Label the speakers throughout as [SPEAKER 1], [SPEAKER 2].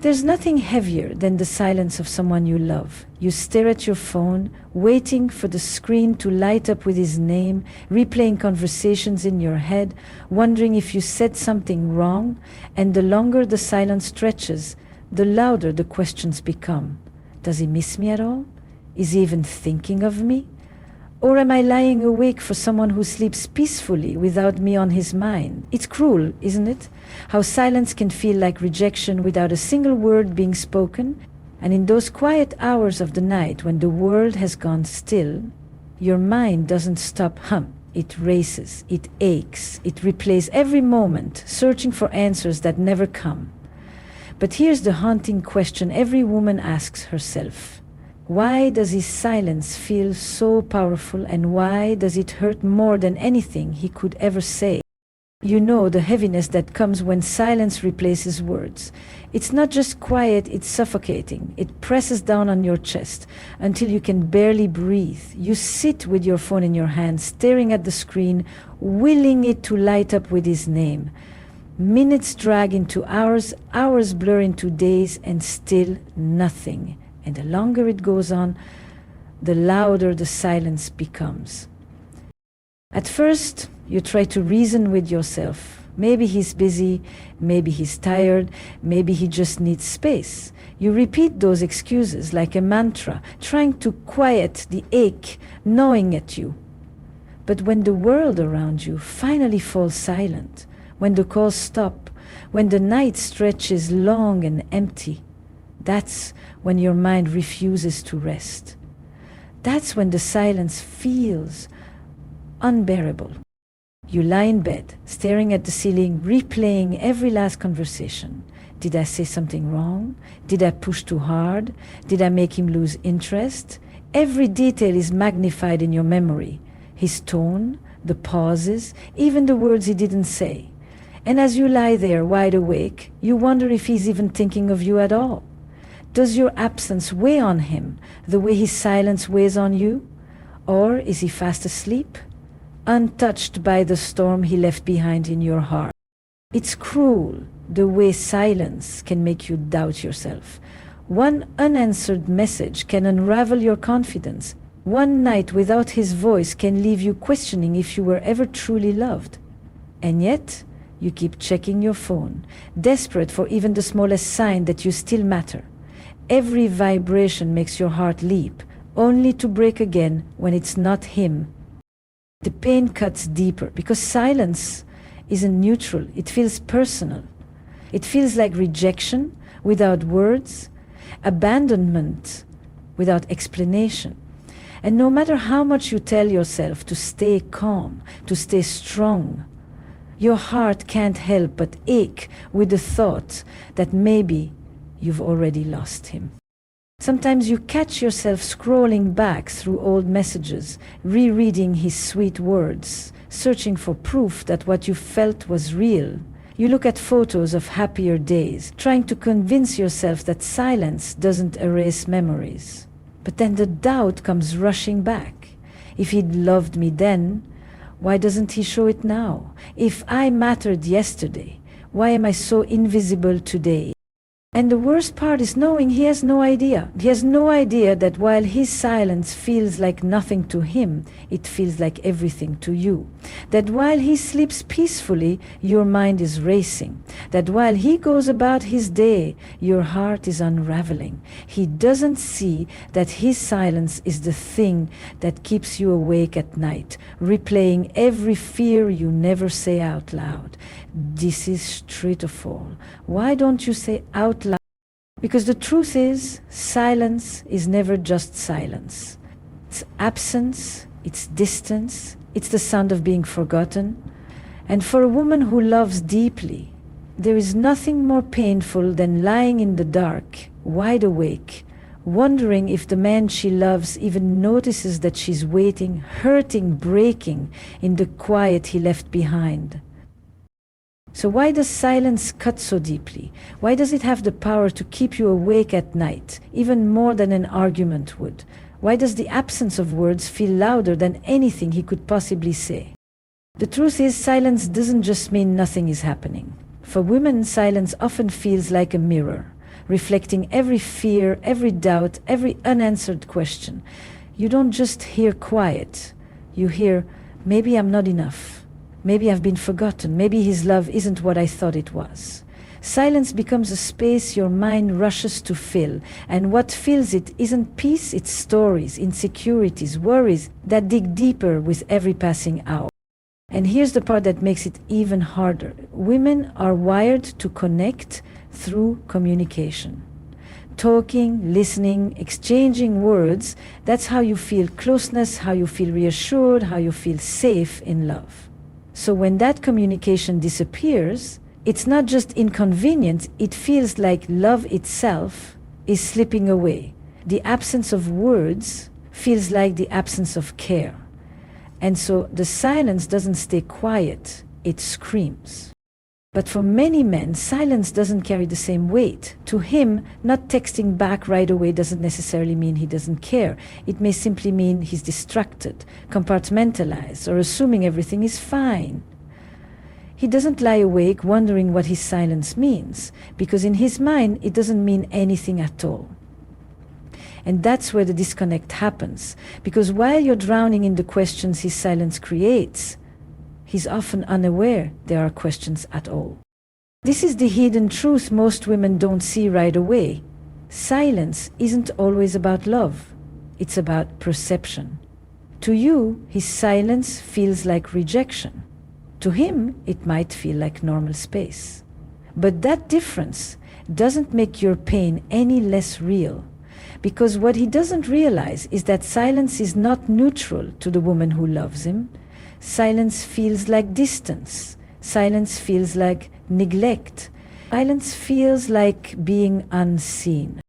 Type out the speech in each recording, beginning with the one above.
[SPEAKER 1] There's nothing heavier than the silence of someone you love. You stare at your phone, waiting for the screen to light up with his name, replaying conversations in your head, wondering if you said something wrong, and the longer the silence stretches, the louder the questions become. Does he miss me at all? Is he even thinking of me? Or am I lying awake for someone who sleeps peacefully without me on his mind? It's cruel, isn't it? How silence can feel like rejection without a single word being spoken. And in those quiet hours of the night when the world has gone still, your mind doesn't stop It races, it aches, it replays every moment, searching for answers that never come. But here's the haunting question every woman asks herself. Why does his silence feel so powerful, and why does it hurt more than anything he could ever say? You know the heaviness that comes when silence replaces words. It's not just quiet, it's suffocating. It presses down on your chest until you can barely breathe. You sit with your phone in your hand, staring at the screen, willing it to light up with his name. Minutes drag into hours, hours blur into days, and still nothing. And the longer it goes on, the louder the silence becomes. At first, you try to reason with yourself. Maybe he's busy, maybe he's tired, maybe he just needs space. You repeat those excuses like a mantra, trying to quiet the ache gnawing at you. But when the world around you finally falls silent, when the calls stop, when the night stretches long and empty, that's when your mind refuses to rest. That's when the silence feels unbearable. You lie in bed, staring at the ceiling, replaying every last conversation. Did I say something wrong? Did I push too hard? Did I make him lose interest? Every detail is magnified in your memory. His tone, the pauses, even the words he didn't say. And as you lie there wide awake, you wonder if he's even thinking of you at all. Does your absence weigh on him the way his silence weighs on you? Or is he fast asleep, untouched by the storm he left behind in your heart? It's cruel the way silence can make you doubt yourself. One unanswered message can unravel your confidence. One night without his voice can leave you questioning if you were ever truly loved. And yet, you keep checking your phone, desperate for even the smallest sign that you still matter. Every vibration makes your heart leap, only to break again when it's not him. The pain cuts deeper because silence isn't neutral. It feels personal. It feels like rejection without words, abandonment without explanation. And no matter how much you tell yourself to stay calm, to stay strong, your heart can't help but ache with the thought that maybe you've already lost him. Sometimes you catch yourself scrolling back through old messages, rereading his sweet words, searching for proof that what you felt was real. You look at photos of happier days, trying to convince yourself that silence doesn't erase memories. But then the doubt comes rushing back. If he'd loved me then, why doesn't he show it now? If I mattered yesterday, why am I so invisible today? And the worst part is knowing he has no idea. He has no idea that while his silence feels like nothing to him, it feels like everything to you. That while he sleeps peacefully, your mind is racing. That while he goes about his day, your heart is unraveling. He doesn't see that his silence is the thing that keeps you awake at night, replaying every fear you never say out loud. This is true to fall. Why don't you say out loud? Because the truth is, silence is never just silence. It's absence, it's distance, it's the sound of being forgotten. And for a woman who loves deeply, there is nothing more painful than lying in the dark, wide awake, wondering if the man she loves even notices that she's waiting, hurting, breaking in the quiet he left behind. So why does silence cut so deeply? Why does it have the power to keep you awake at night, even more than an argument would? Why does the absence of words feel louder than anything he could possibly say? The truth is, silence doesn't just mean nothing is happening. For women, silence often feels like a mirror reflecting every fear, every doubt, every unanswered question. You don't just hear quiet. You hear, maybe I'm not enough. Maybe I've been forgotten. Maybe his love isn't what I thought it was. Silence becomes a space your mind rushes to fill, and what fills it isn't peace, it's stories, insecurities, worries that dig deeper with every passing hour. And here's the part that makes it even harder. Women are wired to connect through communication. Talking, listening, exchanging words, that's how you feel closeness, how you feel reassured, how you feel safe in love. So when that communication disappears, it's not just inconvenient, it feels like love itself is slipping away. The absence of words feels like the absence of care. And so the silence doesn't stay quiet, it screams. But for many men, silence doesn't carry the same weight. To him, not texting back right away doesn't necessarily mean he doesn't care. It may simply mean he's distracted, compartmentalized, or assuming everything is fine. He doesn't lie awake wondering what his silence means, because in his mind it doesn't mean anything at all. And that's where the disconnect happens, because while you're drowning in the questions his silence creates, he's often unaware there are questions at all. This is the hidden truth most women don't see right away. Silence isn't always about love, it's about perception. To you, his silence feels like rejection. To him, it might feel like normal space. But that difference doesn't make your pain any less real, because what he doesn't realize is that silence is not neutral to the woman who loves him. Silence feels like distance. Silence feels like neglect. Silence feels like being unseen.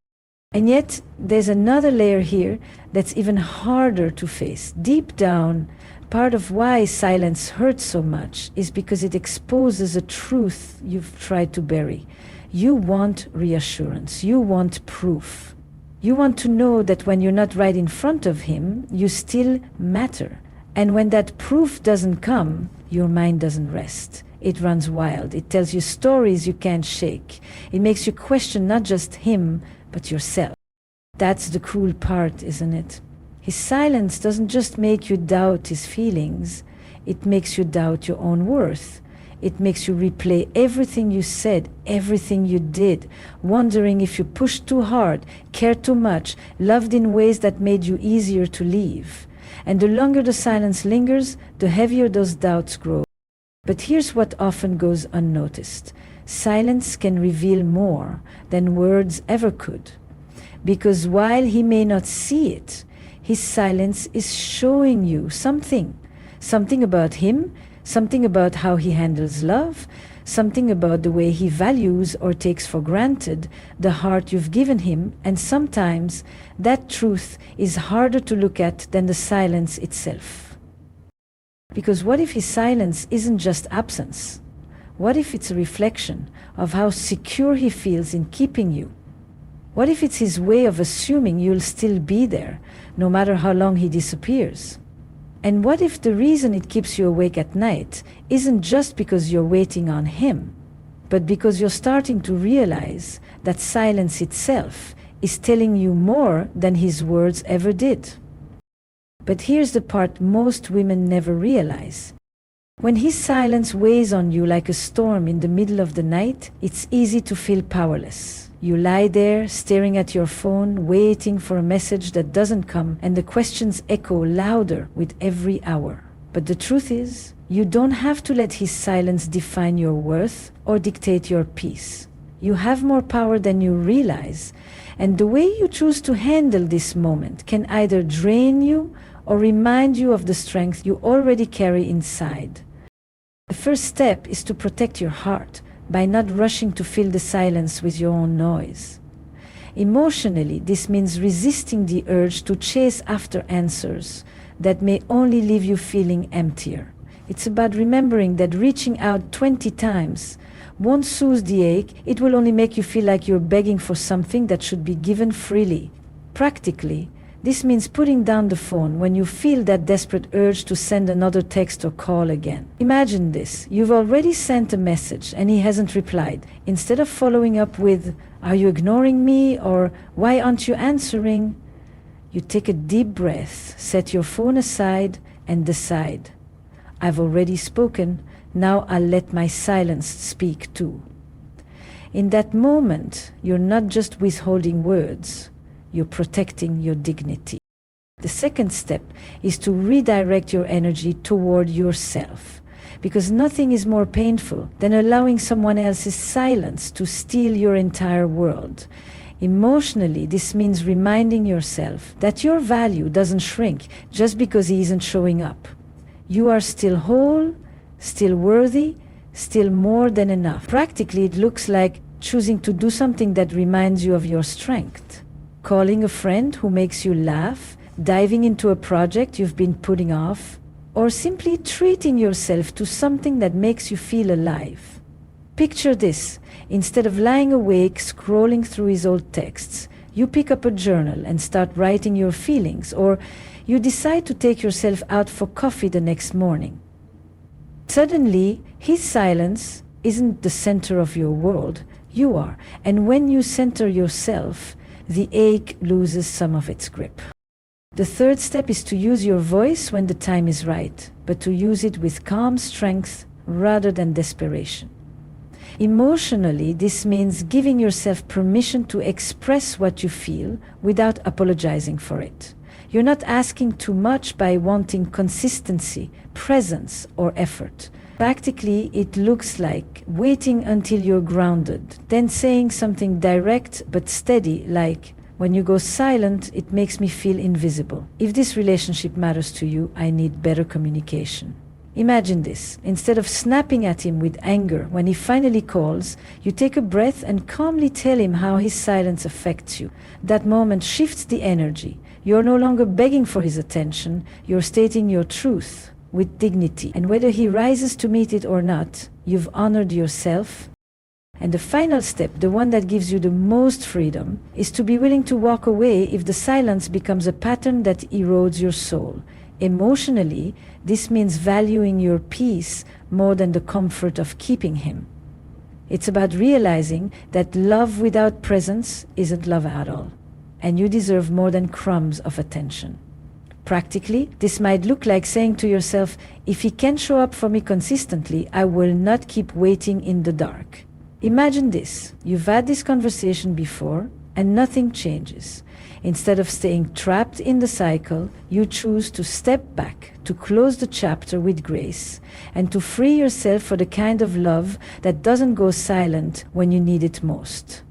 [SPEAKER 1] And yet, there's another layer here that's even harder to face. Deep down, part of why silence hurts so much is because it exposes a truth you've tried to bury. You want reassurance. You want proof. You want to know that when you're not right in front of him, you still matter. And when that proof doesn't come, your mind doesn't rest. It runs wild. It tells you stories you can't shake. It makes you question not just him, but yourself. That's the cruel part, isn't it? His silence doesn't just make you doubt his feelings, it makes you doubt your own worth. It makes you replay everything you said, everything you did, wondering if you pushed too hard, cared too much, loved in ways that made you easier to leave. And the longer the silence lingers, the heavier those doubts grow. But here's what often goes unnoticed. Silence can reveal more than words ever could. Because while he may not see it, his silence is showing you something about him, something about how he handles love, something about the way he values or takes for granted the heart you've given him, and sometimes that truth is harder to look at than the silence itself. Because what if his silence isn't just absence? What if it's a reflection of how secure he feels in keeping you? What if it's his way of assuming you'll still be there, no matter how long he disappears? And what if the reason it keeps you awake at night isn't just because you're waiting on him, but because you're starting to realize that silence itself is telling you more than his words ever did? But here's the part most women never realize. When his silence weighs on you like a storm in the middle of the night, it's easy to feel powerless. You lie there, staring at your phone, waiting for a message that doesn't come, and the questions echo louder with every hour. But the truth is, you don't have to let his silence define your worth or dictate your peace. You have more power than you realize, and the way you choose to handle this moment can either drain you or remind you of the strength you already carry inside. The first step is to protect your heart by not rushing to fill the silence with your own noise. Emotionally, this means resisting the urge to chase after answers that may only leave you feeling emptier. It's about remembering that reaching out 20 times won't soothe the ache, it will only make you feel like you're begging for something that should be given freely. Practically, This means putting down the phone when you feel that desperate urge to send another text or call again. Imagine this. You've already sent a message and he hasn't replied. Instead of following up with, "Are you ignoring me?" or "Why aren't you answering?" you take a deep breath, set your phone aside, and decide, "I've already spoken, now I'll let my silence speak too." In that moment, you're not just withholding words, you're protecting your dignity. The second step is to redirect your energy toward yourself, because nothing is more painful than allowing someone else's silence to steal your entire world. Emotionally, this means reminding yourself that your value doesn't shrink just because he isn't showing up. You are still whole, still worthy, still more than enough. Practically, it looks like choosing to do something that reminds you of your strength. Calling a friend who makes you laugh, diving into a project you've been putting off, or simply treating yourself to something that makes you feel alive. Picture this. Instead of lying awake scrolling through his old texts, you pick up a journal and start writing your feelings, or you decide to take yourself out for coffee the next morning. Suddenly, his silence isn't the center of your world, you are. And when you center yourself, the ache loses some of its grip. The third step is to use your voice when the time is right, but to use it with calm strength rather than desperation. Emotionally, this means giving yourself permission to express what you feel without apologizing for it. You're not asking too much by wanting consistency, presence, or effort. Practically, it looks like waiting until you're grounded, then saying something direct but steady, like, "When you go silent, it makes me feel invisible. If this relationship matters to you, I need better communication." Imagine this. Instead of snapping at him with anger when he finally calls, you take a breath and calmly tell him how his silence affects you. That moment shifts the energy. You're no longer begging for his attention, you're stating your truth with dignity. And whether he rises to meet it or not, you've honored yourself. And the final step, the one that gives you the most freedom, is to be willing to walk away if the silence becomes a pattern that erodes your soul. Emotionally, this means valuing your peace more than the comfort of keeping him. It's about realizing that love without presence isn't love at all, and you deserve more than crumbs of attention. Practically, this might look like saying to yourself, "If he can show up for me consistently, I will not keep waiting in the dark." Imagine this. You've had this conversation before, and nothing changes. Instead of staying trapped in the cycle, you choose to step back, to close the chapter with grace, and to free yourself for the kind of love that doesn't go silent when you need it most.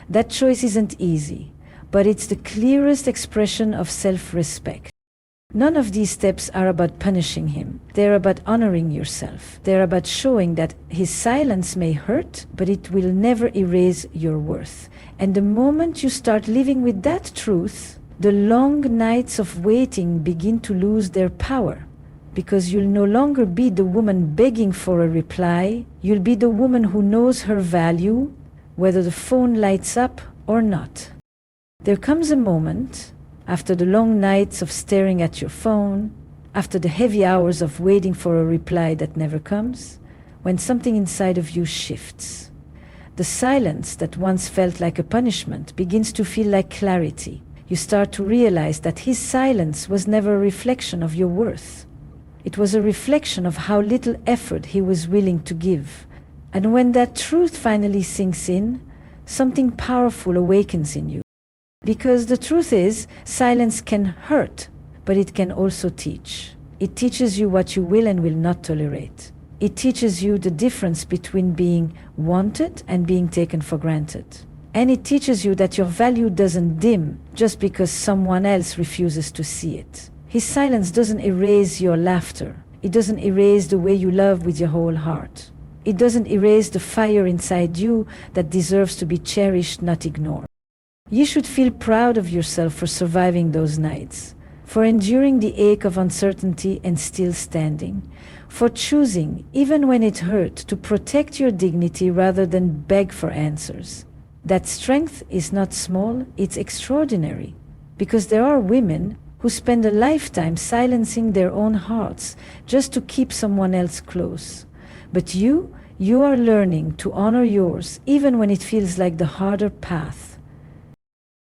[SPEAKER 1] That choice isn't easy, but it's the clearest expression of self-respect. None of these steps are about punishing him. They're about honoring yourself. They're about showing that his silence may hurt, but it will never erase your worth. And the moment you start living with that truth, the long nights of waiting begin to lose their power. Because you'll no longer be the woman begging for a reply. You'll be the woman who knows her value, whether the phone lights up or not. There comes a moment, after the long nights of staring at your phone, after the heavy hours of waiting for a reply that never comes, when something inside of you shifts. The silence that once felt like a punishment begins to feel like clarity. You start to realize that his silence was never a reflection of your worth. It was a reflection of how little effort he was willing to give. And when that truth finally sinks in, something powerful awakens in you. Because the truth is, silence can hurt, but it can also teach. It teaches you what you will and will not tolerate. It teaches you the difference between being wanted and being taken for granted. And it teaches you that your value doesn't dim just because someone else refuses to see it. His silence doesn't erase your laughter. It doesn't erase the way you love with your whole heart. It doesn't erase the fire inside you that deserves to be cherished, not ignored. You should feel proud of yourself for surviving those nights, for enduring the ache of uncertainty and still standing, for choosing, even when it hurt, to protect your dignity rather than beg for answers. That strength is not small, it's extraordinary. because there are women who spend a lifetime silencing their own hearts just to keep someone else close. But you are learning to honor yours even when it feels like the harder path.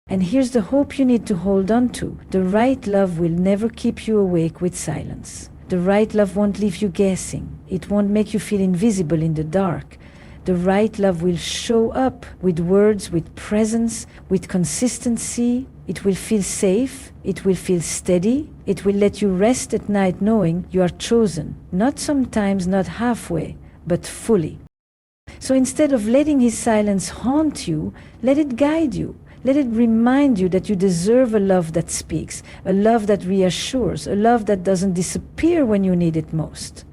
[SPEAKER 1] And here's the hope you need to hold on to. The right love will never keep you awake with silence. The right love won't leave you guessing. It won't make you feel invisible in the dark. The right love will show up with words, with presence, with consistency. It will feel safe. It will feel steady. It will let you rest at night knowing you are chosen. Not sometimes, not halfway, but fully. So instead of letting his silence haunt you, let it guide you. Let it remind you that you deserve a love that speaks, a love that reassures, a love that doesn't disappear when you need it most.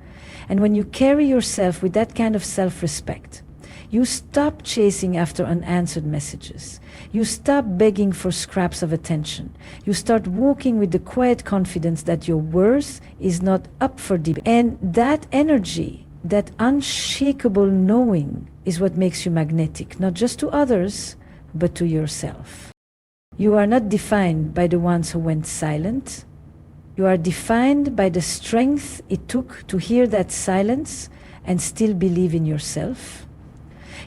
[SPEAKER 1] And when you carry yourself with that kind of self-respect, you stop chasing after unanswered messages. You stop begging for scraps of attention. You start walking with the quiet confidence that your worth is not up for debate. And that energy, that unshakable knowing, is what makes you magnetic, not just to others, but to yourself. You are not defined by the ones who went silent. You are defined by the strength it took to hear that silence and still believe in yourself.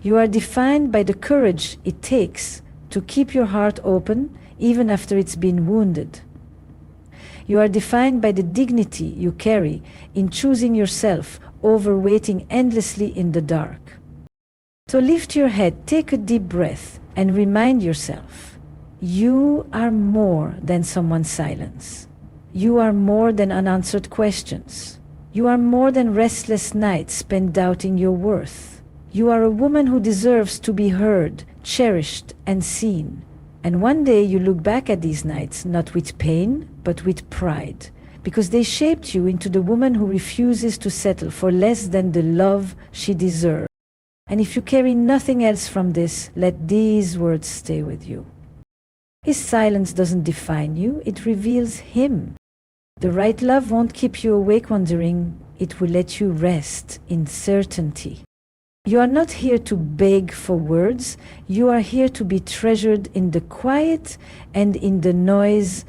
[SPEAKER 1] You are defined by the courage it takes to keep your heart open even after it's been wounded. You are defined by the dignity you carry in choosing yourself over waiting endlessly in the dark. So lift your head, take a deep breath, and remind yourself, you are more than someone's silence. You are more than unanswered questions. You are more than restless nights spent doubting your worth. You are a woman who deserves to be heard, cherished, and seen. And one day you look back at these nights not with pain, but with pride, because they shaped you into the woman who refuses to settle for less than the love she deserves. And if you carry nothing else from this, let these words stay with you. His silence doesn't define you, it reveals him. The right love won't keep you awake wondering, it will let you rest in certainty. You are not here to beg for words, you are here to be treasured in the quiet and in the noise